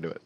do it.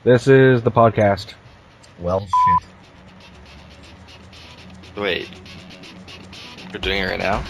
This is the podcast. Well, shit. Wait. We're doing it right now?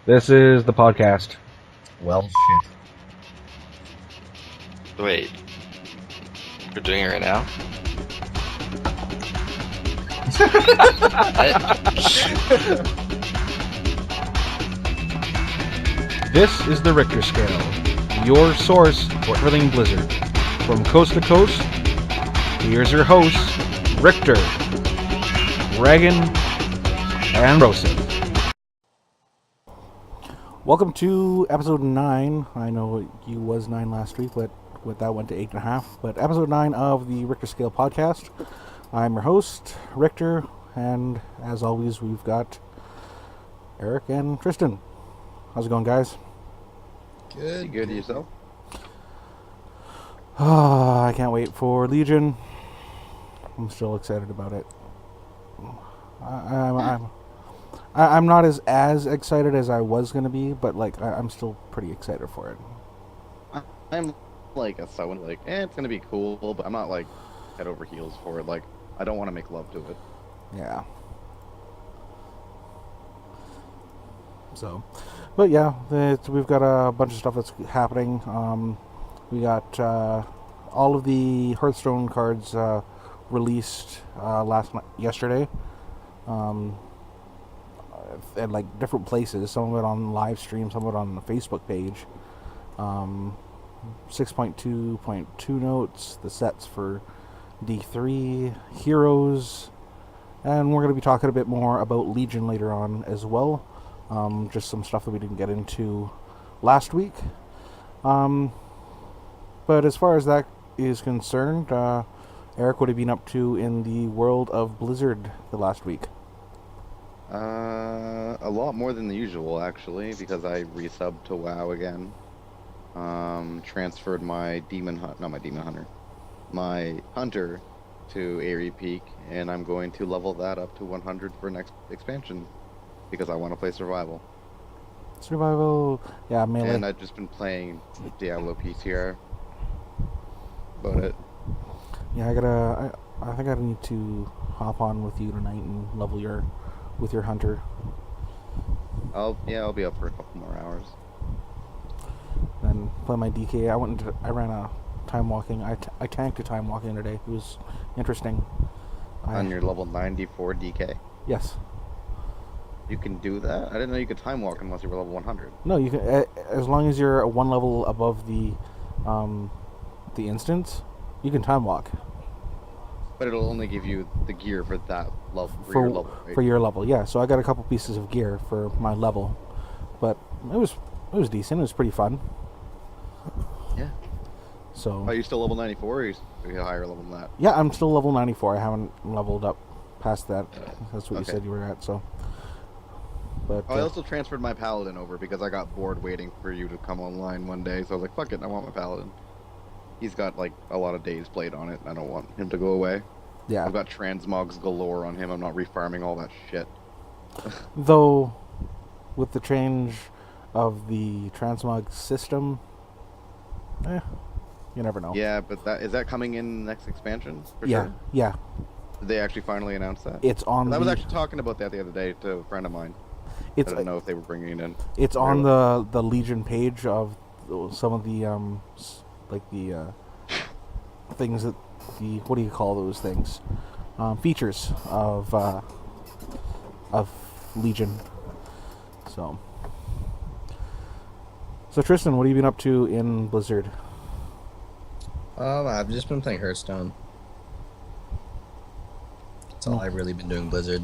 This is the podcast. Well, shit. Wait. We're doing it right now? This is the Richter Scale, your source for everything Blizzard. From coast to coast, here's your hosts, Richter, Reagan, and Rosef. Welcome to episode 9. I know you was 9 last week, but that went to 8.5. But episode 9 of the Richter Scale podcast. I'm your host, Richter, and as always, we've got Eric and Tristan. How's it going, guys? Good. Good yourself? I can't wait for Legion. I'm still excited about it. I'm not as excited as I was gonna be, but like I'm still pretty excited for it. I'm like someone like, it's gonna be cool, but I'm not like head over heels for it. Like, I don't want to make love to it. Yeah. So, but yeah, we've got a bunch of stuff that's happening. We got all of the Hearthstone cards released yesterday. At like different places, some of it on live stream, some of it on the Facebook page. 6.2.2 notes, the sets for D3, heroes, and we're going to be talking a bit more about Legion later on as well. Just some stuff that we didn't get into last week. But as far as that is concerned, Eric, what have you been up to in the world of Blizzard the last week? A lot more than the usual, actually, because I resubbed to WoW again. Transferred my my hunter to Airy Peak, and I'm going to level that up to 100 for next expansion, because I want to play Survival. Yeah, melee. And I've just been playing Diablo PTR. About it. Yeah, I think I need to hop on with you tonight and level with your hunter. I'll be up for a couple more hours. Then play my DK. I ran a time walking. I tanked a time walking today. It was interesting. On your level 94 DK, Yes. you can do that. I didn't know you could time walk unless you were level 100. No, you can as long as you're one level above the instance, you can time walk But it'll only give you the gear for that level for your level. Right? for your level. Yeah. So I got a couple pieces of gear for my level, but it was decent. It was pretty fun. Yeah. So. Are you still level 94 or are you a higher level than that? Yeah, I'm still level 94. I haven't leveled up past that. That's what you Okay. said you were at. So. But I also transferred my paladin over because I got bored waiting for you to come online one day. So I was like, fuck it, I want my paladin. He's got like a lot of days played on it. I don't want him to go away. yeah. I've got transmogs galore on him. I'm not refarming all that shit. Though, with the change of the transmog system, you never know. Yeah, but is that coming in next expansion? For Yeah. Sure? Yeah. Did they actually finally announce that? It's on. I was actually talking about that the other day to a friend of mine. It's I don't know if they were bringing it in. It's on the Legion page of some of the things that what do you call those things? Features of Legion. So Tristan, what have you been up to in Blizzard? I've just been playing Hearthstone. That's all I've really been doing Blizzard.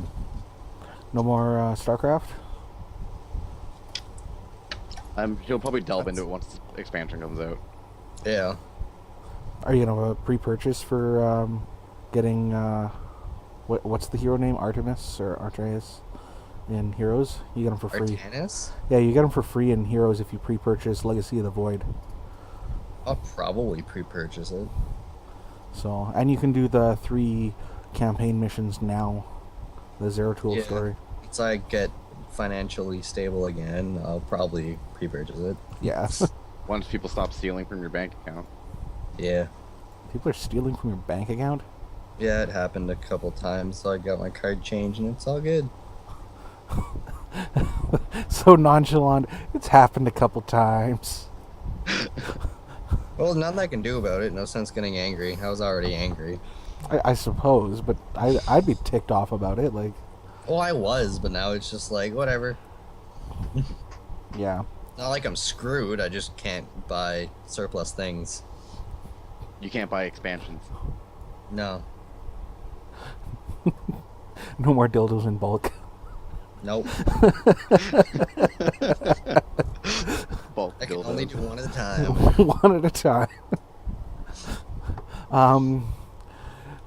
No more StarCraft? He'll probably delve into it once the expansion comes out. Yeah. Are you gonna pre-purchase for getting what's the hero name? Artemis or Artreus in Heroes? You get them for free. Artanis? Yeah, you get them for free in Heroes if you pre-purchase Legacy of the Void. I'll probably pre-purchase it. So, and you can do the 3 campaign missions now. The Zero Tool Yeah. story. Once I get financially stable again, I'll probably pre-purchase it. Yeah. Once people stop stealing from your bank account. Yeah. People are stealing from your bank account? Yeah, it happened a couple times, so I got my card changed and it's all good. So nonchalant. It's happened a couple times. Well, nothing I can do about it. No sense getting angry. I was already angry. I suppose, but I'd be ticked off about it. Like, Well, I was, but now it's just like, whatever. yeah. Not like I'm screwed, I just can't buy surplus things. You can't buy expansions. No. No more dildos in bulk. Nope. Bulk I can dildos. only do one at a time. One at a time.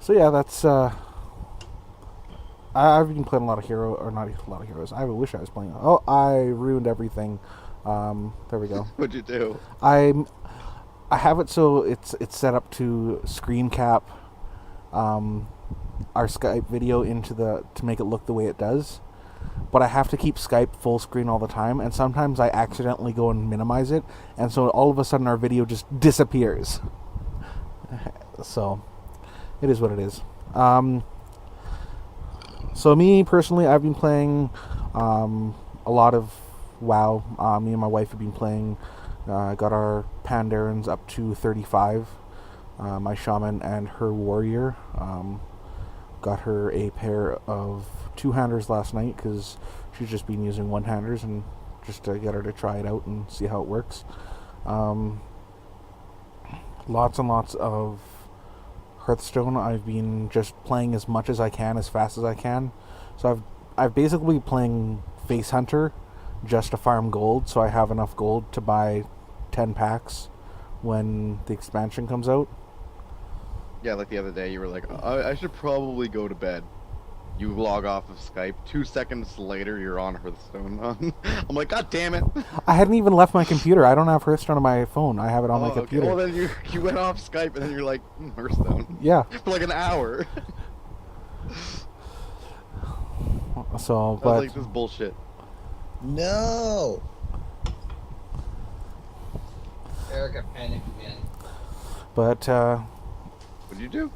So yeah, that's I've been playing a lot of not a lot of Heroes. I wish I was playing. Oh, I ruined everything. There we go. What'd you do? I have it so it's set up to screen cap our Skype video to make it look the way it does. But I have to keep Skype full screen all the time, and sometimes I accidentally go and minimize it, and so all of a sudden our video just disappears. So, it is what it is. So me personally, I've been playing a lot of WoW. Me and my wife have been playing. Got our Pandarans up to 35. My shaman and her warrior. Got her a pair of 2-handers last night because she's just been using 1-handers, and just to get her to try it out and see how it works. Lots and lots of Hearthstone. I've been just playing as much as I can, as fast as I can. So I've basically been playing Face Hunter just to farm gold, so I have enough gold to buy 10 packs when the expansion comes out. Yeah, like the other day, you were like, I should probably go to bed. You log off of Skype. 2 seconds later, you're on Hearthstone. I'm like, God damn it. I hadn't even left my computer. I don't have Hearthstone on my phone. I have it on my computer. Okay. Well, then you went off Skype, and then you're like, Hearthstone. Yeah. For like an hour. So, I was but like, this is bullshit. No! Eric, I panicked again. but What'd you do?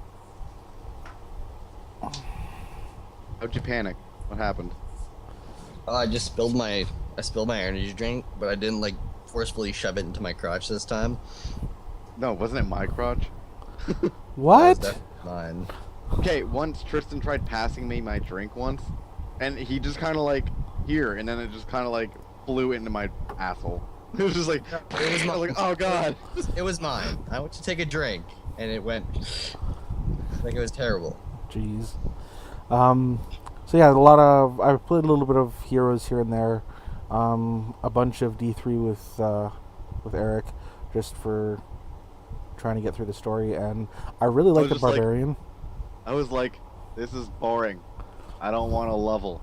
How'd you panic? What happened? I just spilled my energy drink, but I didn't like forcefully shove it into my crotch this time. No, wasn't it my crotch? That was What? definitely mine. Okay, once Tristan tried passing me my drink once, and he just kind of like, here, and then it just kind of like flew into my asshole. It was just like, It was I was like, oh god. It was mine. I went to take a drink, and it went like it was terrible. Jeez. So yeah, I played a little bit of Heroes here and there. A bunch of D3 with Eric, just for trying to get through the story, and I really like the just like- Barbarian. I was like, this is boring. I don't want to level.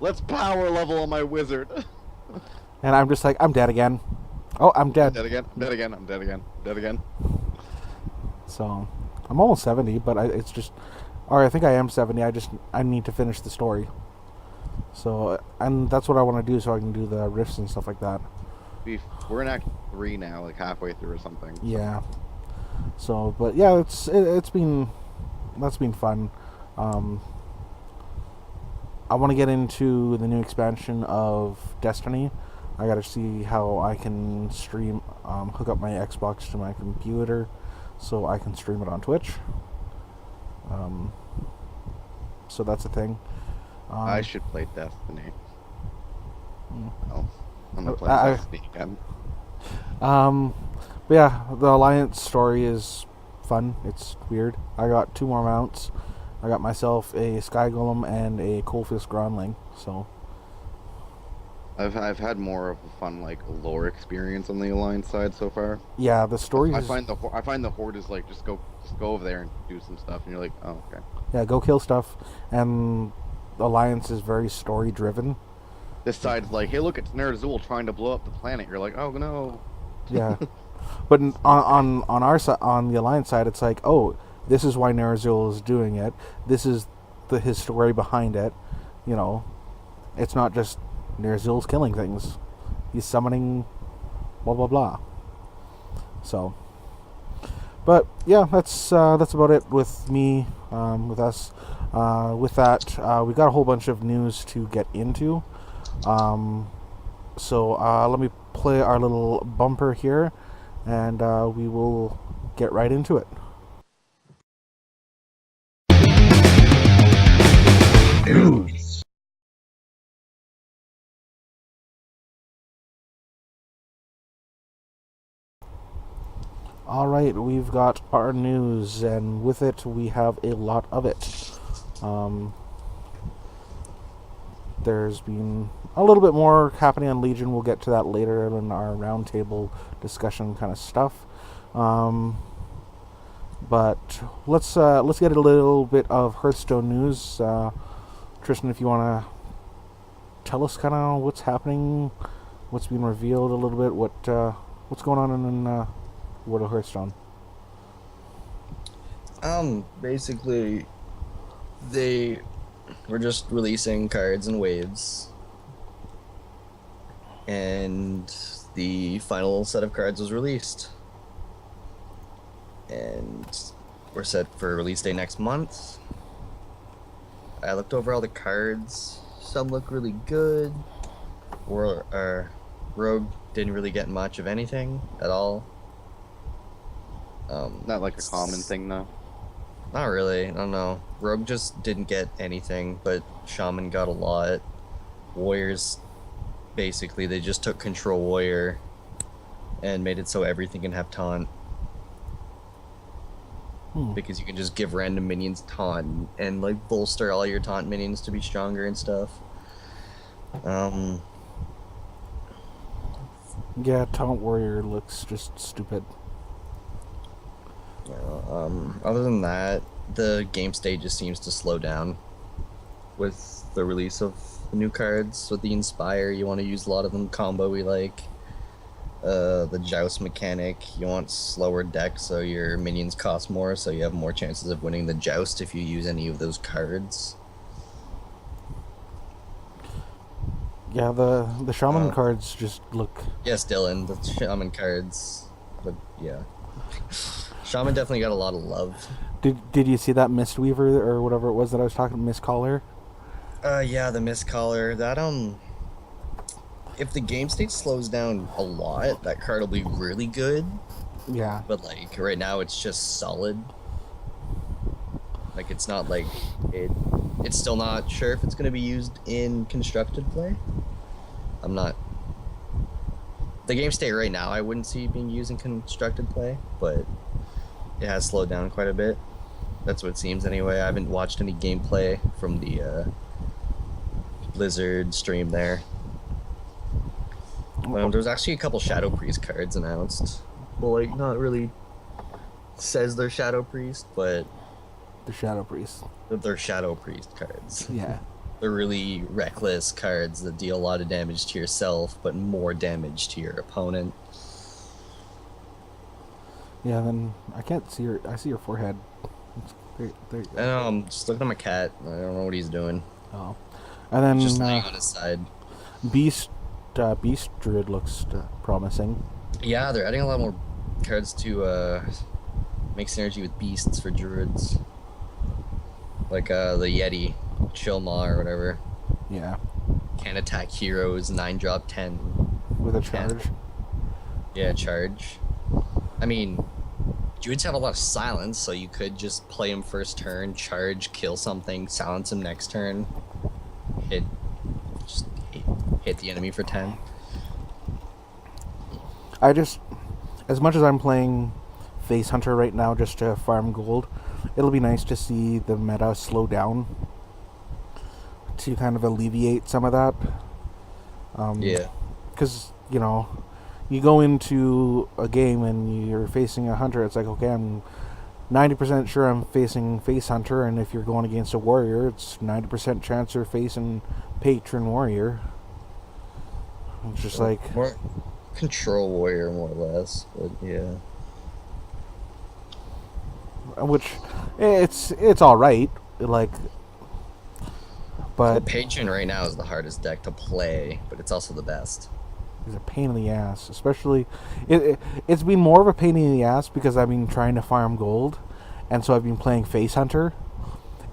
Let's power level on my wizard. And I'm just like, I'm dead again. Oh, I'm dead. Dead again, dead again, I'm dead again, dead again. So, I'm almost 70, but it's just, or I think I am 70. I need to finish the story. So, and that's what I want to do, so I can do the riffs and stuff like that. We're in Act 3 now, like halfway through or something. Yeah. So, but yeah, that's been fun. I want to get into the new expansion of Destiny. I got to see how I can stream, hook up my Xbox to my computer, so I can stream it on Twitch. So that's a thing. I should play Destiny. Mm. Oh, I'm gonna play I- Destiny again. But yeah, the Alliance story is fun. It's weird. I got 2 more mounts. I got myself a Sky Golem and a Coalfist Grondling. So I've had more of a fun like lore experience on the Alliance side so far. yeah, the story I is find the Horde is like just go over there and do some stuff, and you're like, oh okay. yeah, go kill stuff, and Alliance is very story driven. This side's like, hey look, it's Ner'zhul trying to blow up the planet. You're like, oh no. Yeah, but on our side, on the Alliance side, it's like, oh, this is why Ner'zhul is doing it. This is his story behind it. You know, it's not just Ner'zhul's killing things. He's summoning blah blah blah. So, but yeah, that's about it with me, with us. With that, we got a whole bunch of news to get into. So let me play our little bumper here, and we will get right into it. All right, we've got our news, and with it, we have a lot of it. There's been a little bit more happening on Legion. We'll get to that later in our roundtable discussion kind of stuff. But let's get a little bit of Hearthstone news. Tristan, if you want to tell us kind of what's happening, what's been revealed a little bit, what's going on in World of Hearthstone. Basically, they were just releasing cards in waves, and the final set of cards was released, and we're set for release day next month. I looked over all the cards. Some look really good. Rogue didn't really get much of anything at all. Not like a common thing though. Not really. I don't know. Rogue just didn't get anything, but Shaman got a lot. Warriors, basically, they just took Control Warrior and made it so everything can have taunt. Because you can just give random minions taunt and like bolster all your taunt minions to be stronger and stuff. Yeah, Taunt Warrior looks just stupid. Other than that, the game state just seems to slow down with the release of the new cards. With the Inspire, you want to use a lot of them combo-y like. The Joust mechanic, you want slower deck so your minions cost more, so you have more chances of winning the Joust if you use any of those cards. Yeah, the Shaman cards just look... Yes, Dylan, the Shaman cards, but yeah. Shaman definitely got a lot of love. Did you see that Mistweaver or whatever it was that I was talking, Mistcaller? Yeah, the Mistcaller. That if the game state slows down a lot, that card will be really good. Yeah. But like right now, it's just solid. Like it's not like it's still not sure if it's gonna be used in constructed play. I'm not. The game state right now, I wouldn't see it being used in constructed play, but it has slowed down quite a bit. That's what it seems anyway. I haven't watched any gameplay from the Blizzard stream there. There's actually a couple Shadow Priest cards announced. Well, like, not really says they're Shadow Priest, but The Shadow Priest. they're Shadow Priest cards. Yeah. They're really reckless cards that deal a lot of damage to yourself, but more damage to your opponent. Yeah, then I can't see your... I see your forehead. There you I go. know, I'm just looking at my cat. I don't know what he's doing. Oh. And then Just laying on his side. Beast Druid looks promising. Yeah, they're adding a lot more cards to make synergy with beasts for druids. Like the Yeti, Chilmaw or whatever. Yeah. Can attack heroes, 9-drop 10. With a Can. charge. Yeah, charge. I mean, druids have a lot of silence, so you could just play him first turn, charge, kill something, silence him next turn, hit the enemy for 10. I just... As much as I'm playing Face Hunter right now just to farm gold, it'll be nice to see the meta slow down to kind of alleviate some of that. Yeah. Because, you know, you go into a game and you're facing a hunter, it's like, okay, I'm 90% sure I'm facing Face Hunter, and if you're going against a warrior, it's 90% chance you're facing Patron Warrior. It's just like... More control warrior, more or less, but yeah. Which, it's alright, like... Well, But Patron right now is the hardest deck to play, but it's also the best. it's a pain in the ass, especially... It's been more of a pain in the ass because I've been trying to farm gold, and so I've been playing Face Hunter,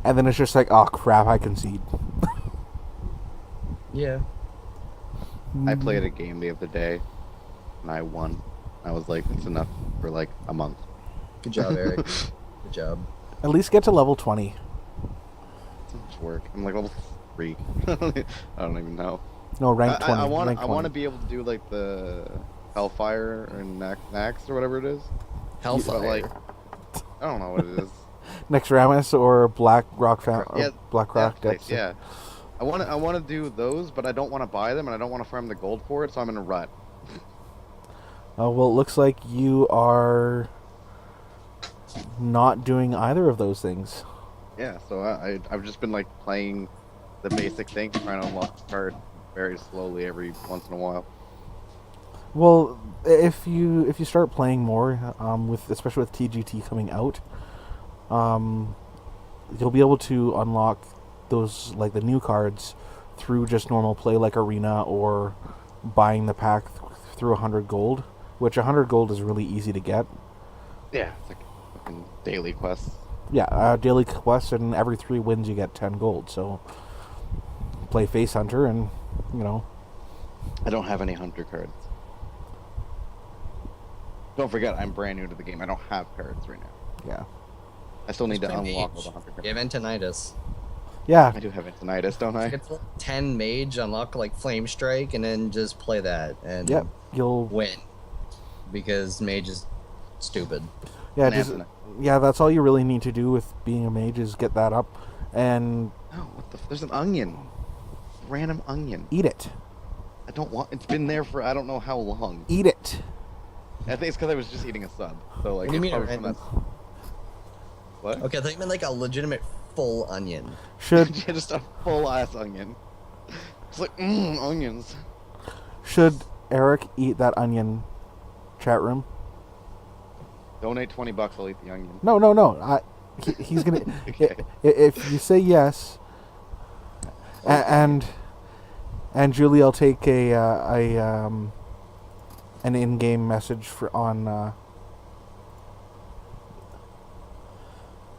and then it's just like, oh crap, I concede. Yeah. I played a game the other day, and I won. I was like, it's enough for like a month. Good job, Eric. Good job. At least get to level 20. So much work. I'm like level 3. I don't even know. No, rank 20. I want rank I want to 20. be able to do like the Hellfire and Nax or whatever it is. Hellfire. But, like, I don't know what it is. Nexramus or Black Rock Black Rock place, Depths. yeah. I want to do those, but I don't want to buy them, and I don't want to farm the gold for it, so I'm in a rut. Well, it looks like you are not doing either of those things. Yeah, so I've just been like playing the basic thing, trying to unlock the card very slowly every once in a while. Well, if you start playing more, especially with TGT coming out, you'll be able to unlock those, like the new cards, through just normal play like Arena or buying the pack through 100 gold, which 100 gold is really easy to get. Yeah, it's like fucking daily quests. Yeah, daily quest, and every 3 wins you get 10 gold. So play Face Hunter, and you know. I don't have any hunter cards. Don't forget, I'm brand new to the game. I don't have cards right now. Yeah. I still need Just to play unlock all mage. the hunter cards. You have Antonidas. Yeah. I do have Antonidas, don't I? Get 10 mage, unlock like Flame Strike, and then just play that and Yep. You'll. win. Because mage is stupid. Yeah. And Just, Anthony. yeah. That's all you really need to do with being a mage is get that up, and Oh, there's an onion. Random onion. eat it. I don't want. It's been there for I don't know how long. Eat it. I think it's because I was just eating a sub. So like, What do you it's mean probably random? from that. What? Okay, I thought you meant like a legitimate full onion. Should Yeah, just a full ass onion. It's like onions. should Eric eat that onion? Chat room. Donate $20. I'll eat the onion. No. He's gonna. Okay. If you say yes, and Julie, I'll take an in-game message for on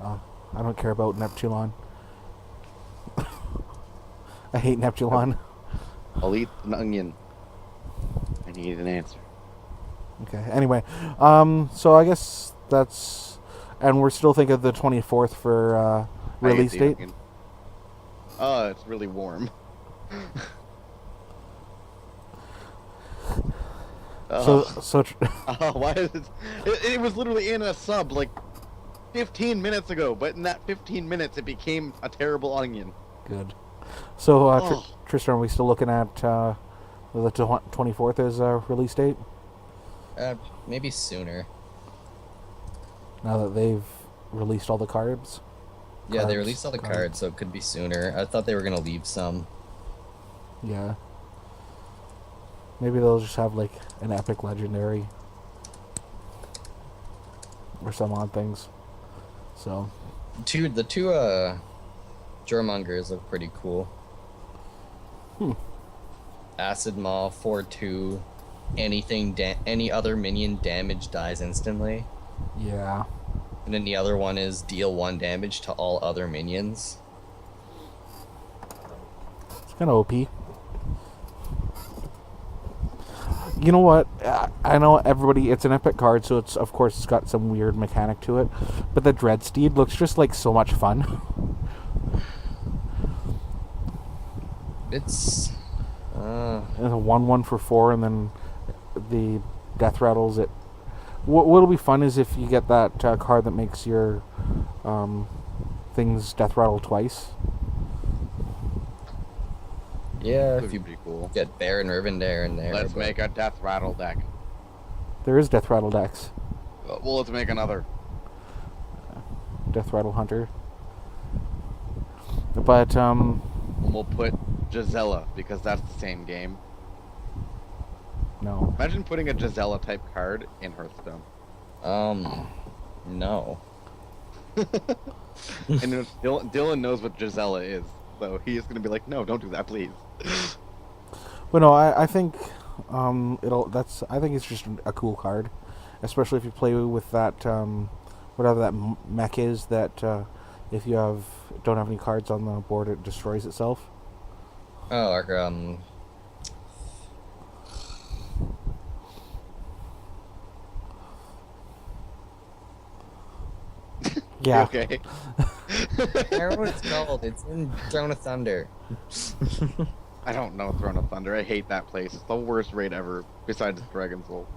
Oh, I don't care about Neptulon. I hate Neptulon. I'll eat an onion. I need an answer. Okay. Anyway, so I guess that's, and we're still thinking of the 24th for I hate release the date. onion. Oh, it's really warm. So Why is it was literally in a sub like 15 minutes ago, but in that 15 minutes it became a terrible onion. good. So Oh. Tristan, are we still looking at the 24th as release date? Maybe sooner. Now that they've released all the cards. Yeah, they Cards, released all the cards. cards, so it could be sooner. I thought they were gonna leave some. Yeah. Maybe they'll just have like an epic legendary or some odd things. So The two Jormungers look pretty cool. Acid Maw 4/2. Any other minion damage dies instantly. yeah. And then the other one is deal 1 damage to all other minions. It's kind of OP. You know what? I know everybody. It's an epic card, so it's of course it's got some weird mechanic to it. But the Dreadsteed looks just like so much fun. It's It's a 1/1 for 4, and then the death rattles it. What'll be fun is if you get that card that makes your things death rattle twice. yeah, That'd if be you pretty cool. get Baron Rivendare in there. Let's but- make a death rattle deck. There is death rattle decks. Well, let's make another. Death rattle hunter. But And we'll put Gisela because that's the same game. no. Imagine putting a Gisela type card in Hearthstone. No. And Dylan knows what Gisela is, so he's gonna be like, no, don't do that, please. But no, I think I think it's just a cool card, especially if you play with that whatever that mech is that if you don't have any cards on the board, it destroys itself. Oh, Yeah. Okay. I remember what it's called. It's in Throne of Thunder. I don't know Throne of Thunder. I hate that place. It's the worst raid ever, besides Dragon's Soul.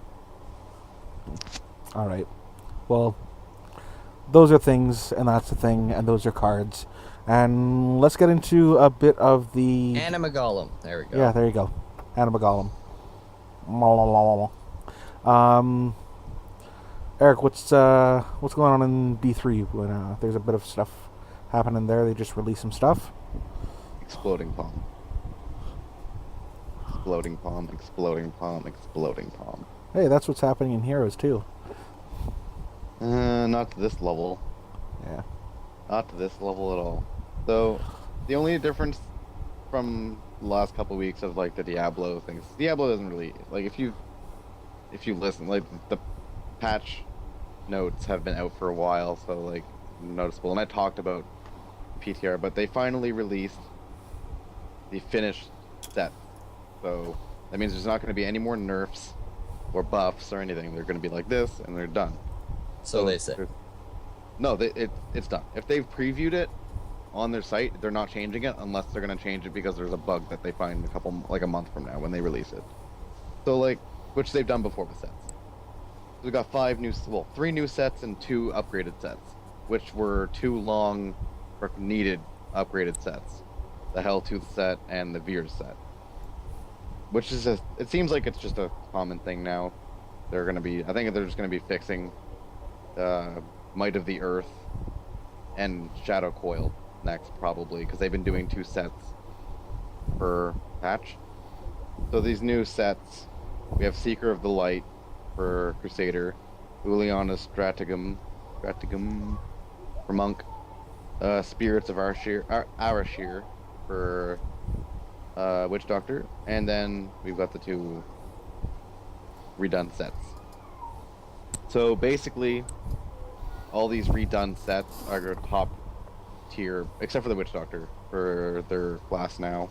All right. Well, those are things, and that's the thing, and those are cards. And let's get into a bit of the Anima Golem. There we go. Yeah, there you go. Anima Golem. Eric, what's going on in D3? When there's a bit of stuff happening there, they just released some stuff. Exploding Palm. Exploding Palm, Exploding Palm, Exploding Palm. Hey, that's what's happening in Heroes too. Not to this level. Yeah. Not to this level at all. So, the only difference from the last couple weeks of like the Diablo things, Diablo doesn't really like if you listen, like the patch notes have been out for a while, so like noticeable. And I talked about PTR, but they finally released the finished set. So that means there's not going to be any more nerfs or buffs or anything. They're going to be like this, and they're done. So they say. No, it's done. If they've previewed it on their site, they're not changing it unless they're going to change it because there's a bug that they find a month from now when they release it. So like, which they've done before with sets. So we got 3 new sets and 2 upgraded sets, which were 2 long or needed upgraded sets. The Helltooth set and the Veers set. Which is it seems like it's just a common thing now. I think they're just going to be fixing Might of the Earth and Shadow Coil next, probably, because they've been doing 2 sets per patch. So these new sets, we have Seeker of the Light for Crusader, Uliana Strategum for Monk, Spirits of Arashir for Witch Doctor, and then we've got the 2 redone sets. So basically, all these redone sets are top tier, except for the Witch Doctor for their class now,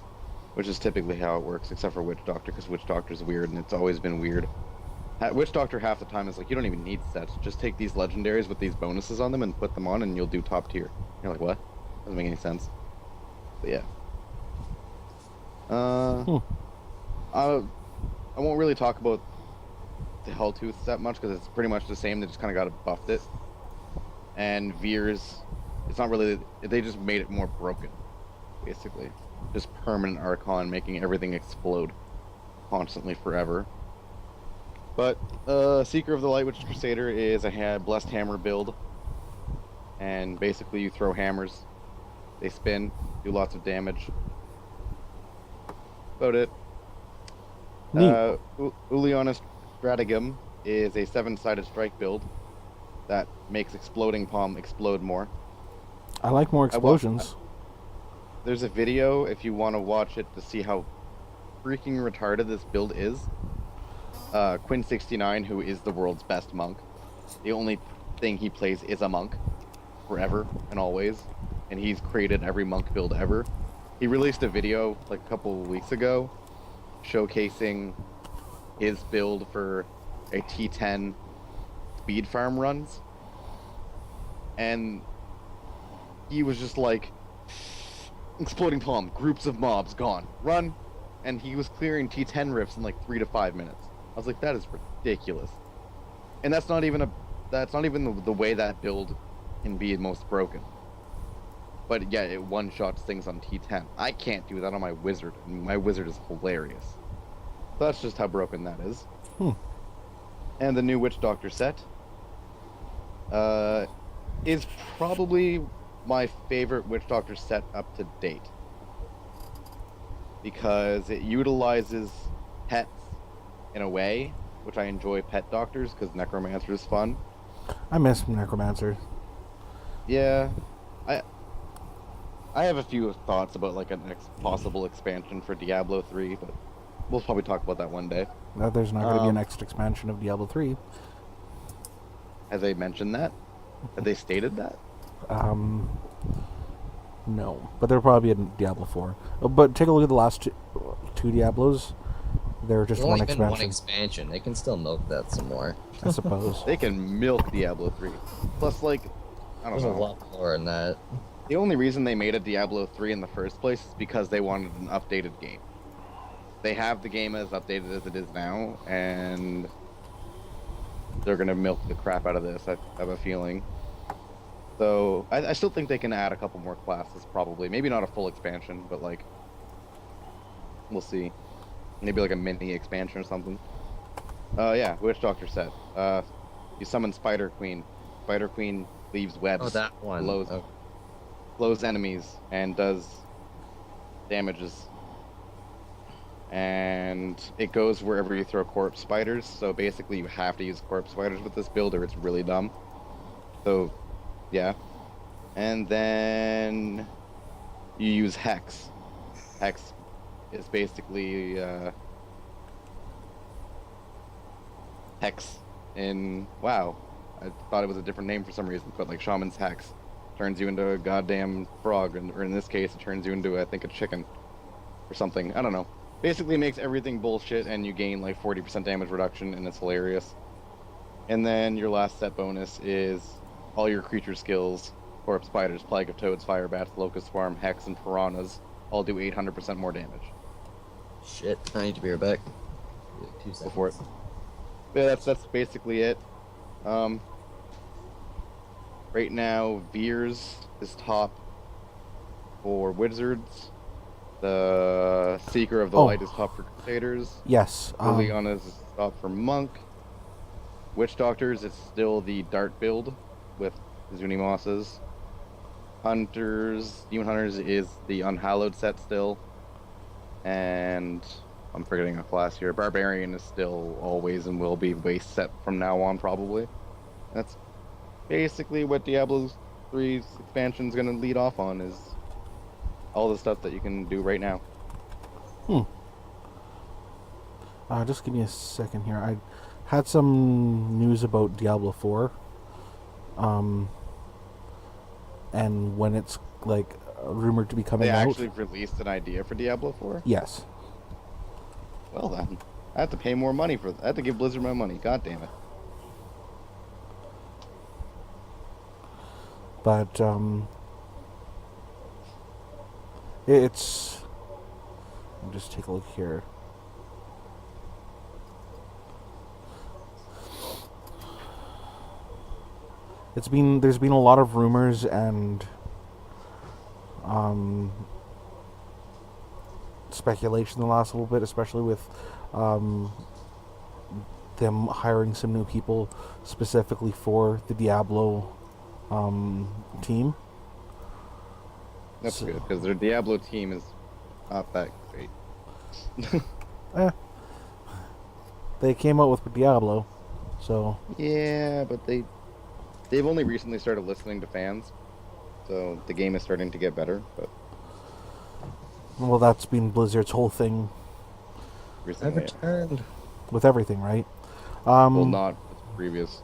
which is typically how it works, except for Witch Doctor, because Witch Doctor's weird, and it's always been weird. Witch Doctor half the time is like, you don't even need sets. Just take these legendaries with these bonuses on them and put them on, and you'll do top tier. You're like, what? Doesn't make any sense. But yeah. I won't really talk about the Helltooth that much because it's pretty much the same. They just kind of got buffed it. And Veers, it's not really. They just made it more broken, basically. Just permanent Archon, making everything explode constantly forever. But Seeker of the Light Witch Crusader is a Blessed Hammer build. And basically you throw hammers. They spin, do lots of damage. About it. Uliana Strategem is a 7-sided strike build that makes Exploding Palm explode more. I like more explosions. There's a video if you want to watch it to see how freaking retarded this build is. Quinn69, who is the world's best monk, the only thing he plays is a monk forever and always, and he's created every monk build ever. He released a video like a couple of weeks ago showcasing his build for a T10 speed farm runs, and he was just like, Exploding Palm, groups of mobs gone, run, and he was clearing T10 rifts in like 3 to 5 minutes. I was like, that is ridiculous. And that's not even the way that build can be most broken. But yeah, it one-shots things on T10. I can't do that on my wizard, and my wizard is hilarious. So that's just how broken that is. And the new Witch Doctor set is probably my favorite Witch Doctor set up to date. Because it utilizes pets in a way, which I enjoy pet doctors, because Necromancer is fun. I miss Necromancer. Yeah. I have a few thoughts about like a next possible expansion for Diablo 3, but we'll probably talk about that one day. There's not going to be a next expansion of Diablo 3. Have they mentioned that? Have they stated that? No. But there'll probably be a Diablo 4. But take a look at the last two Diablos. They're just one expansion. One expansion. They can still milk that some more. I suppose. They can milk Diablo 3. Plus, like, I don't There's know. a lot more in that. The only reason they made a Diablo 3 in the first place is because they wanted an updated game. They have the game as updated as it is now, and they're going to milk the crap out of this, I have a feeling. So, I still think they can add a couple more classes, probably. Maybe not a full expansion, but, like, we'll see. Maybe, like, a mini expansion or something. Yeah, Witch Doctor set. You summon Spider Queen. Spider Queen leaves webs. Oh, that one. Blows enemies and does damages. And it goes wherever you throw corpse spiders, so basically you have to use corpse spiders with this build or it's really dumb. So, yeah. And then you use Hex. Hex is basically Hex in WoW. I thought it was a different name for some reason, but like Shaman's Hex turns you into a goddamn frog, or in this case, it turns you into, I think, a chicken or something. I don't know. Basically makes everything bullshit, and you gain like 40% damage reduction, and it's hilarious. And then your last set bonus is all your creature skills: Corpse Spiders, Plague of Toads, Fire Bats, Locust Swarm, Hex, and Piranhas all do 800% more damage. Shit, I need to be right back. 2 seconds. Go for it. Yeah, that's basically it. Right now, Veers is top for Wizards. The Seeker of the Light is top for Crusaders. Yes. Liliana is top for Monk. Witch Doctors is still the Dart build with Zunimosses. Demon Hunters is the Unhallowed set still. And I'm forgetting a class here. Barbarian is still always and will be base set from now on, probably. That's basically what Diablo 3's expansion is going to lead off on, is all the stuff that you can do right now. Just give me a second here. I had some news about Diablo 4. And when it's like rumored to be coming They out, actually released an idea for Diablo 4? yes. Well then, I have to pay more money for that. I have to give Blizzard my money. God damn it. But it's. I'll just take a look here. There's been a lot of rumors and speculation the last little bit, especially with them hiring some new people specifically for the Diablo team. That's So- good, because their Diablo team is not that great. They came out with Diablo, so Yeah, but they've only recently started listening to fans, so the game is starting to get better, but well, that's been Blizzard's whole thing I recently, returned. with everything, right? well, not with previous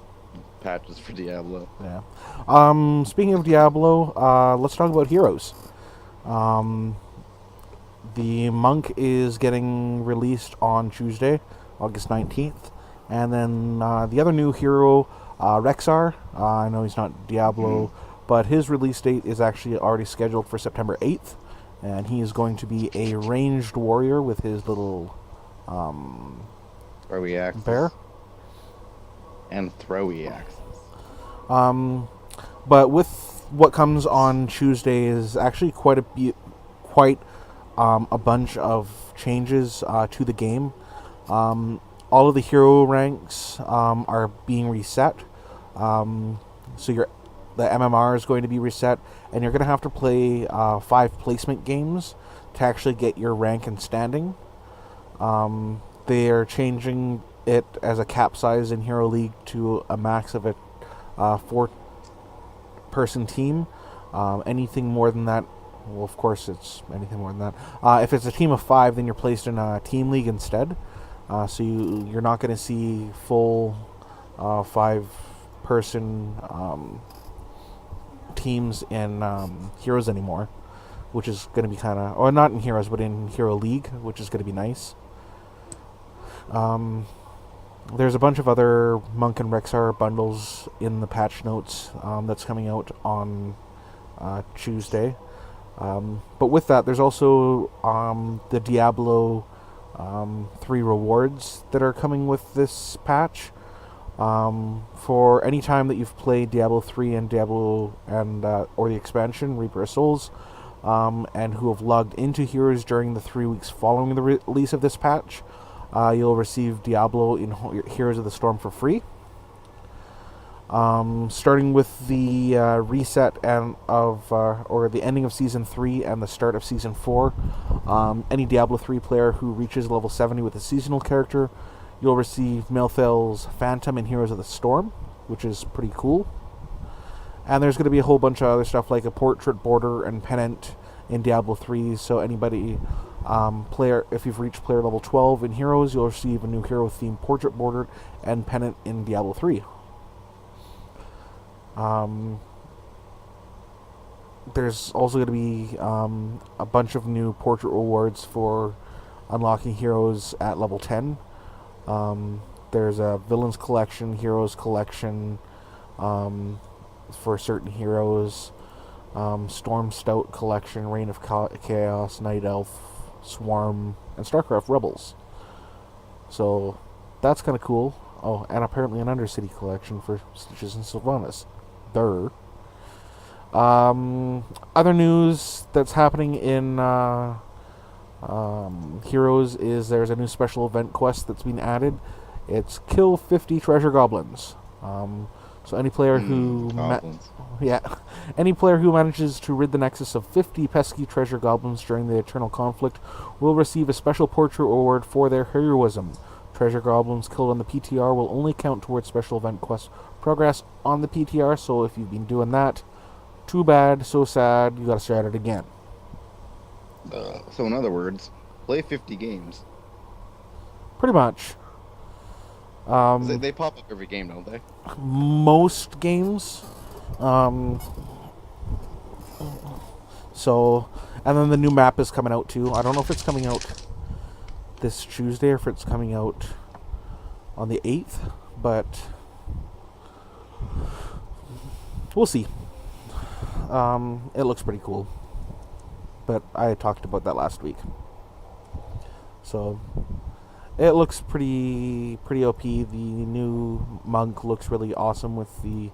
patches for Diablo. Yeah. Speaking of Diablo, let's talk about Heroes. The Monk is getting released on Tuesday, August 19th. And then the other new hero, Rexar, I know he's not Diablo, but his release date is actually already scheduled for September 8th. And he is going to be a ranged warrior with his little Throwy axes. bear. And throwy axes. But with what comes on Tuesday is actually quite a bunch of changes to the game. All of the hero ranks are being reset. So the MMR is going to be reset, and you're going to have to play 5 placement games to actually get your rank and standing. They are changing it as a cap size in Hero League to a max of a 4-person team. Anything more than that, well, of course, it's anything more than that. If it's a team of 5, then you're placed in a team league instead. So you're not going to see full 5-person teams in Heroes anymore, which is going to be kind of, or not in Heroes, but in Hero League, which is going to be nice. There's a bunch of other Monk and Rexar bundles in the patch notes that's coming out on Tuesday. But with that, there's also the Diablo 3 rewards that are coming with this patch. For any time that you've played Diablo 3 and Diablo and or the expansion Reaper of Souls, and who have logged into Heroes during the 3 weeks following the release of this patch, you'll receive Diablo in Heroes of the Storm for free. Starting with the reset and or the ending of Season 3 and the start of Season 4, any Diablo 3 player who reaches level 70 with a seasonal character, you'll receive Melthel's Phantom in Heroes of the Storm, which is pretty cool. And there's going to be a whole bunch of other stuff like a portrait border and pennant in Diablo 3, so anybody if you've reached player level 12 in Heroes, you'll receive a new hero-themed portrait border and pennant in Diablo 3. There's also going to be a bunch of new portrait rewards for unlocking heroes at level 10. There's a Villains Collection, Heroes Collection for certain heroes, Storm Stout Collection, Reign of Chaos, Night Elf, Swarm, and StarCraft Rebels. So that's kind of cool. Oh, and apparently an Undercity Collection for Stitches and Sylvanas. Other news that's happening in Heroes is there's a new special event quest that's been added. It's kill 50 treasure goblins. So any player who any player who manages to rid the Nexus of 50 pesky treasure goblins during the Eternal Conflict will receive a special portrait award for their heroism. Treasure goblins killed on the PTR will only count towards special event quest progress on the PTR, so if you've been doing that, too bad, so sad, you gotta start it again. So in other words, play 50 games. Pretty much. They pop up every game, don't they? Most games. So, and then the new map is coming out too. I don't know if it's coming out this Tuesday or if it's coming out on the 8th, but we'll see. It looks pretty cool, but I talked about that last week. So it looks pretty OP. The new monk looks really awesome with the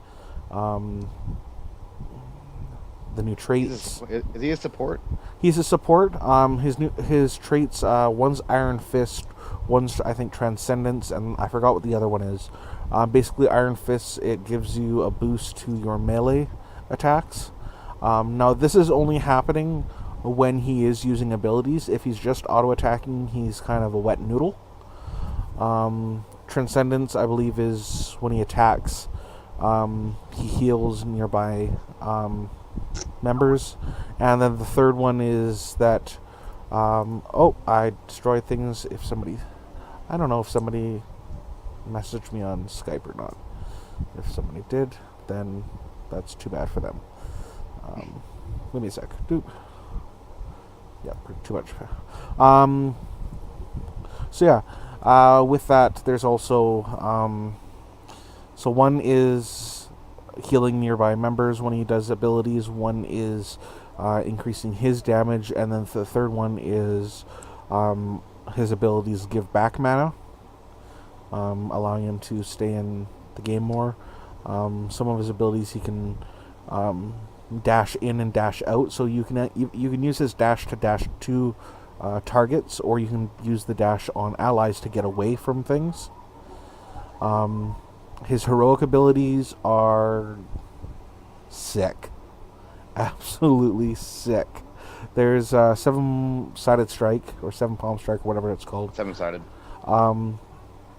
new traits. Is he a support? He's a support. His traits. One's Iron Fist. One's I think Transcendence, and I forgot what the other one is. Basically, Iron Fist, it gives you a boost to your melee attacks. Now this is only happening when he is using abilities. If he's just auto attacking, he's kind of a wet noodle. Transcendence, I believe, is when he attacks. He heals nearby members, and then the third one is that I destroy things if somebody, I don't know if somebody messaged me on Skype or not. If somebody did, then that's too bad for them. Give me a sec. Doop. Yeah, too much. So yeah, with that, there's also so one is healing nearby members when he does abilities. One is increasing his damage, and then the third one is his abilities give back mana, allowing him to stay in the game more. Some of his abilities he can dash in and dash out, so you can use his dash to dash to targets, or you can use the dash on allies to get away from things. His heroic abilities are sick. Absolutely sick. There's 7-sided strike, or 7-palm strike, or whatever it's called. 7-sided.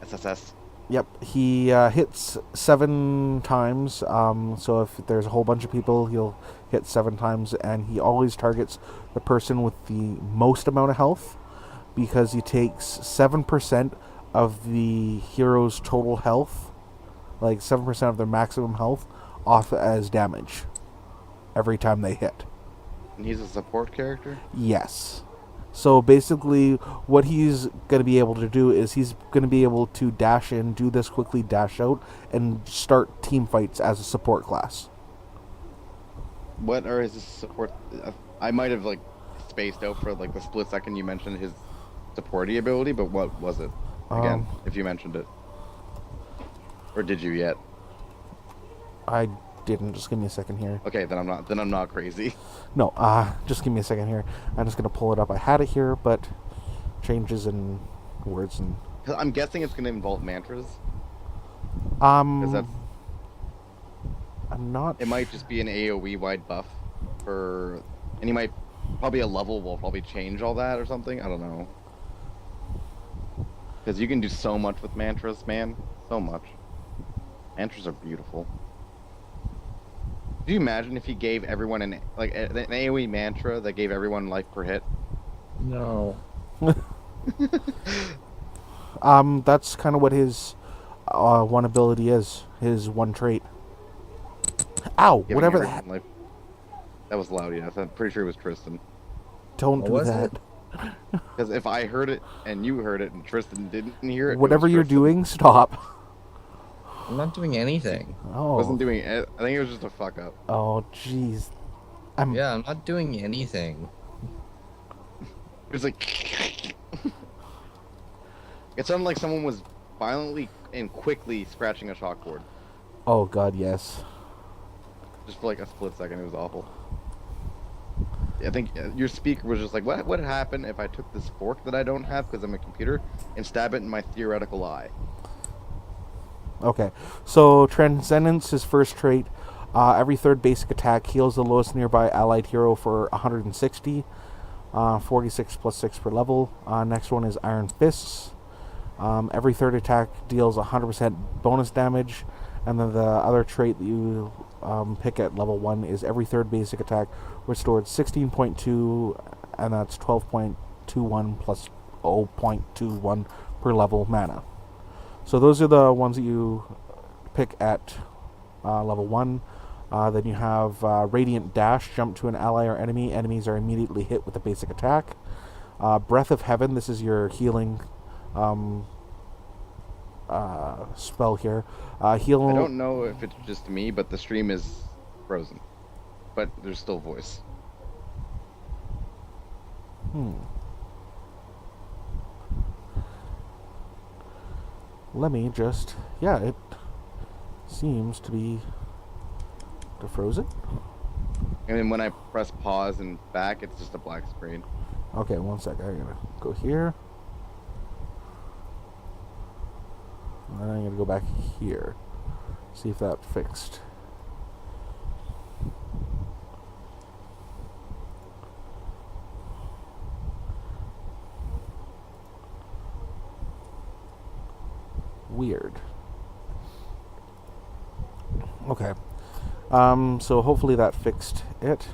SSS. Yep, he hits 7 times. So if there's a whole bunch of people, he'll hit 7 times, and he always targets the person with the most amount of health, because he takes 7% of the hero's total health, like 7% of their maximum health, off as damage every time they hit. And he's a support character? Yes. So basically, what he's going to be able to do is he's going to be able to dash in, do this quickly, dash out, and start team fights as a support class. What are his support? I might have spaced out for the split second you mentioned his supporty ability, but what was it again? If you mentioned it, or did you yet? I didn't. Just give me a second here. Okay, then I'm not crazy. No, just give me a second here. I'm just gonna pull it up. I had it here, but changes in words and. I'm guessing it's gonna involve mantras. I'm not. It might just be an AOE wide buff and he might probably a level will probably change all that or something. I don't know. Because you can do so much with mantras, man. So much. Mantras are beautiful. Could you imagine if he gave everyone an AoE mantra that gave everyone life per hit? No. That's kind of what his one ability is. His one trait. Ow! Giving Whatever everyone that. life. That was loud, yes. I'm pretty sure it was Tristan. Don't do was that. Because if I heard it and you heard it and Tristan didn't hear it, Whatever it was you're Tristan. doing, stop. I'm not doing anything. Oh. Wasn't doing it. I think it was just a fuck up. Oh, jeez. Yeah, I'm not doing anything. It was like it sounded like someone was violently and quickly scratching a chalkboard. Oh God, yes. Just for a split second, it was awful. I think your speaker was just like, what would happen if I took this fork that I don't have because I'm a computer and stab it in my theoretical eye? Okay, so Transcendence, his first trait. Every third basic attack heals the lowest nearby allied hero for 160. 46 plus 6 per level. Next one is Iron Fists. Every third attack deals 100% bonus damage. And then the other trait that you pick at level 1 is every third basic attack restored 16.2, and that's 12.21 plus 0.21 per level mana. So those are the ones that you pick at level 1. Then you have Radiant Dash, jump to an ally or enemy. Enemies are immediately hit with a basic attack. Breath of Heaven, this is your healing spell here. Heal. I don't know if it's just me, but the stream is frozen. But there's still voice. Let me just... Yeah, it seems to be defrozen. And then when I press pause and back, it's just a black screen. Okay, one sec. I'm gonna go here. And then I'm gonna go back here. See if that fixed. Weird. Okay. So hopefully that fixed it.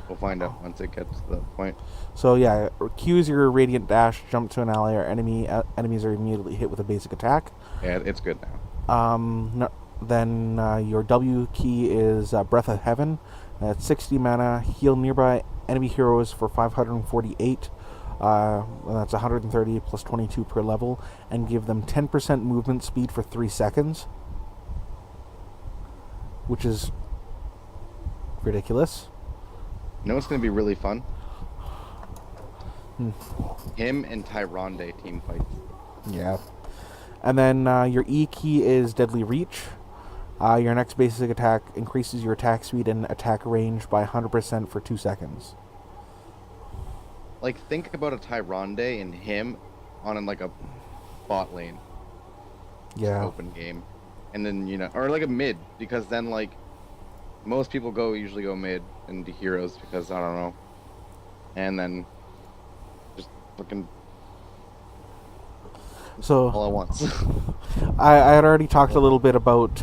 We'll find out once it gets to that point. So yeah, Q's your Radiant Dash, jump to an ally or enemy. Enemies are immediately hit with a basic attack. Yeah, it's good now. Then your W key is Breath of Heaven. At 60 mana, heal nearby enemy heroes for 548. And that's 130 plus 22 per level, and give them 10% movement speed for 3 seconds, which is ridiculous. You know what's going to be really fun? Him and Tyrande team fights. Yeah. And then your E key is Deadly Reach. Your next basic attack increases your attack speed and attack range by 100% for 2 seconds. Like, think about a Tyrande and him on like a bot lane. Yeah. Open game. And then, you know, or like a mid, because then like most people usually go mid into heroes because I don't know. And then just looking So all at once. I had already talked a little bit about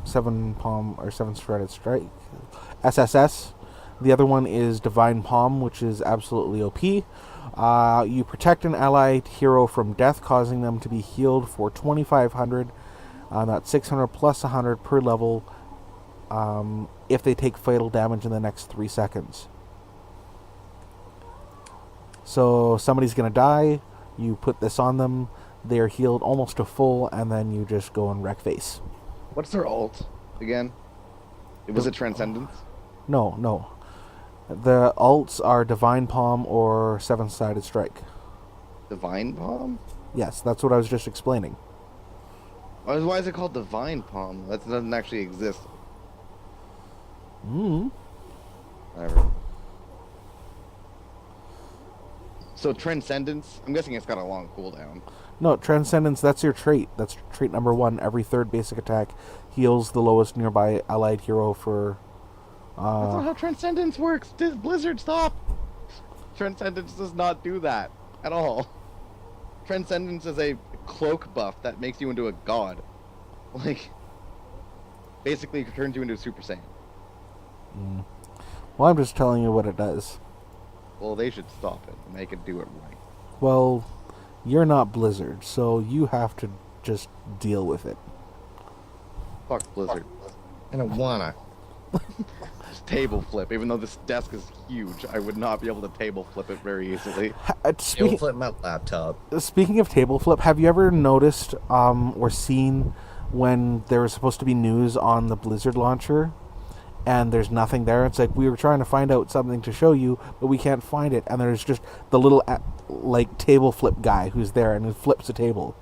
Seven Palm or Seven Shredded Strike, SSS. The other one is Divine Palm, which is absolutely OP. You protect an allied hero from death, causing them to be healed for 2,500. That's 600 plus 100 per level if they take fatal damage in the next 3 seconds. So somebody's going to die, you put this on them, they're healed almost to full, and then you just go and wreck face. What's their ult again? Was it Transcendence? No. The alts are Divine Palm or Seven-Sided Strike. Divine Palm? Yes, that's what I was just explaining. Why is it called Divine Palm? That doesn't actually exist. Whatever. So Transcendence, I'm guessing it's got a long cooldown. No, Transcendence, that's your trait. That's trait number 1. Every third basic attack heals the lowest nearby allied hero for... That's not how Transcendence works. Blizzard, stop! Transcendence does not do that at all. Transcendence is a cloak buff that makes you into a god. Like, basically turns you into a Super Saiyan. Well, I'm just telling you what it does. Well, they should stop it and make it do it right. Well, you're not Blizzard, so you have to just deal with it. Fuck Blizzard. I don't wanna. Just table flip. Even though this desk is huge, I would not be able to table flip it very easily. You'll flip my laptop. Speaking of table flip, have you ever noticed or seen when there was supposed to be news on the Blizzard launcher and there's nothing there? It's like, we were trying to find out something to show you, but we can't find it. And there's just the little like table flip guy who's there and who flips a table.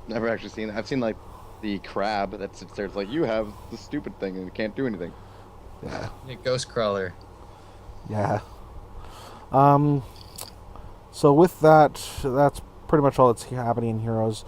Never actually seen it. I've seen like the crab that sits there. It's like, you have the stupid thing and you can't do anything. Yeah. Ghost crawler. Yeah. So with that, that's pretty much all that's happening in Heroes.